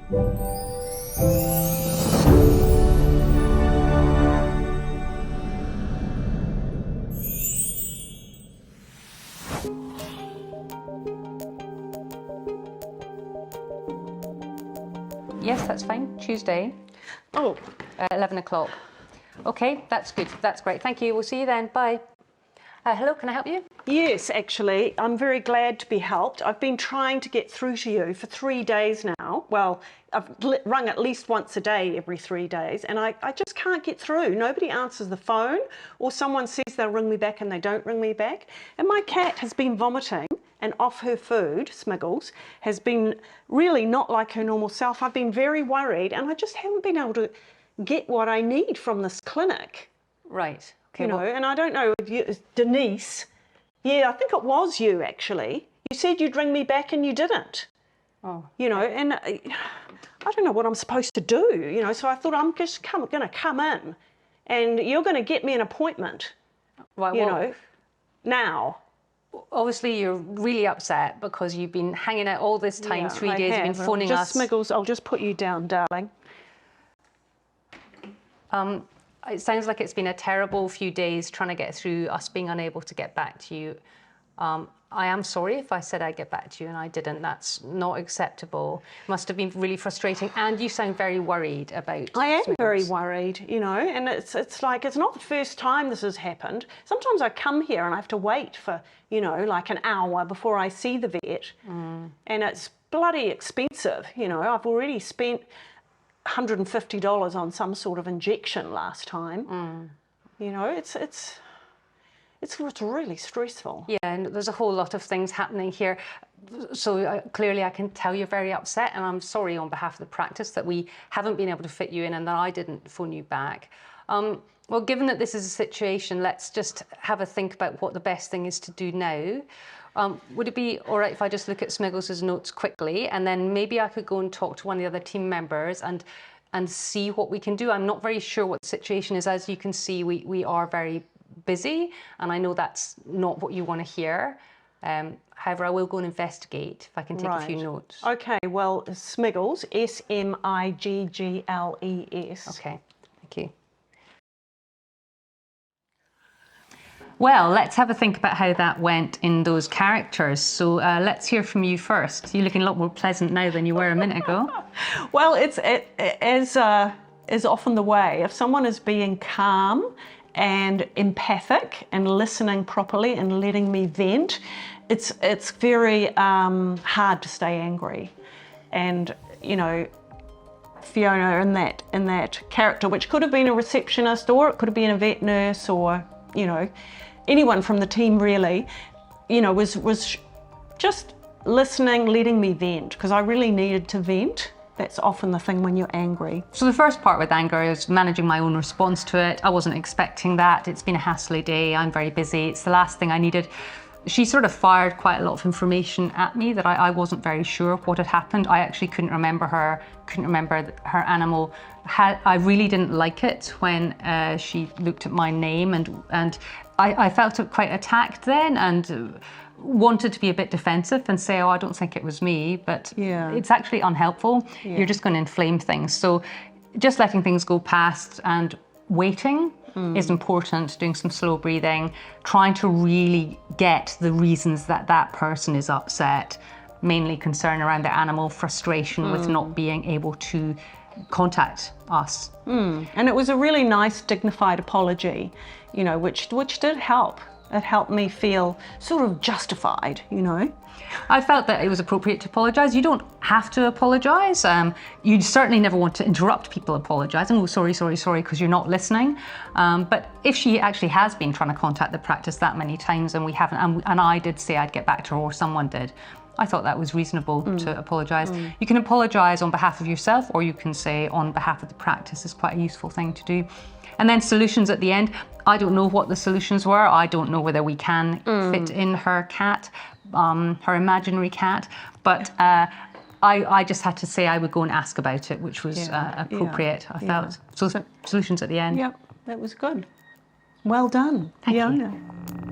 Yes, that's fine. Tuesday. Oh. 11 o'clock. Okay, that's good. That's great. Thank you. We'll see you then. Bye. Hello, can I help you? Yes, actually, I'm very glad to be helped. I've been trying to get through to you for 3 days now. Well, I've rung at least once a day every 3 days, and I just can't get through. Nobody answers the phone, or someone says they'll ring me back and they don't ring me back. And my cat has been vomiting, and off her food, Smiggles, has been really not like her normal self. I've been very worried, and I just haven't been able to get what I need from this clinic. Right. Okay, you know, and I don't know if you, Denise, yeah, I think it was you actually. You said you'd ring me back and you didn't. Oh. You know, and I don't know what I'm supposed to do, you know, so I thought I'm just going to come in and you're going to get me an appointment, right, you know, now. Obviously, you're really upset because you've been hanging out all this time, 3 days, you've been phoning us. Smiggles, I'll just put you down, darling. It sounds like it's been a terrible few days trying to get through, us being unable to get back to you. I am sorry if I said I'd get back to you and I didn't. That's not acceptable. Must have been really frustrating. And you sound very worried about I am Smiggles. very worried, you know, and it's like, it's not the first time this has happened. Sometimes I come here and I have to wait for, you know, like an hour before I see the vet. And it's bloody expensive, you know. I've already spent $150 on some sort of injection last time. You know, it's really stressful. Yeah, and there's a whole lot of things happening here. So clearly I can tell you're very upset, and I'm sorry on behalf of the practice that we haven't been able to fit you in and that I didn't phone you back. Well, given that this is a situation, let's just have a think about what the best thing is to do now. Would it be all right if I just look at Smiggles' notes quickly, and then maybe I could go and talk to one of the other team members and see what we can do? I'm not very sure what the situation is. As you can see, we are very busy, and I know that's not what you want to hear. However, I will go and investigate if I can take a few notes. Okay, well, Smiggles, S-M-I-G-G-L-E-S. Okay, thank you. Well, let's have a think about how that went in those characters. So let's hear from you first. You're looking a lot more pleasant now than you were a minute ago. Well, it's as often the way. If someone is being calm and empathic and listening properly and letting me vent, it's very hard to stay angry. And, you know, Fiona in that character, which could have been a receptionist or it could have been a vet nurse or, you know, anyone from the team really, you know, was just listening, letting me vent, because I really needed to vent. That's often the thing when you're angry. So the first part with anger is managing my own response to it. I wasn't expecting that. It's been a hassly day. I'm very busy. It's the last thing I needed. She sort of fired quite a lot of information at me that I wasn't very sure what had happened. I actually couldn't remember her animal. I really didn't like it when she looked at my name, and I felt quite attacked then and wanted to be a bit defensive and say, oh, I don't think it was me, but it's actually unhelpful. You're just going to inflame things. So just letting things go past and waiting is important, doing some slow breathing, trying to really get the reasons that that person is upset, mainly concern around the animal, frustration with not being able to contact us. And it was a really nice, dignified apology, you know, which did help. It helped me feel sort of justified, you know. I felt that it was appropriate to apologise. You don't have to apologise. You certainly never want to interrupt people apologising. Oh, sorry, because you're not listening. But if she actually has been trying to contact the practice that many times and we haven't, and I did say I'd get back to her or someone did, I thought that was reasonable to apologise. You can apologise on behalf of yourself, or you can say on behalf of the practice. Is quite a useful thing to do. And then solutions at the end. I don't know what the solutions were. I don't know whether we can fit in her cat, her imaginary cat. But I just had to say I would go and ask about it, which was appropriate, I felt. So solutions at the end. Yep, that was good. Well done, Fiona. Thank you.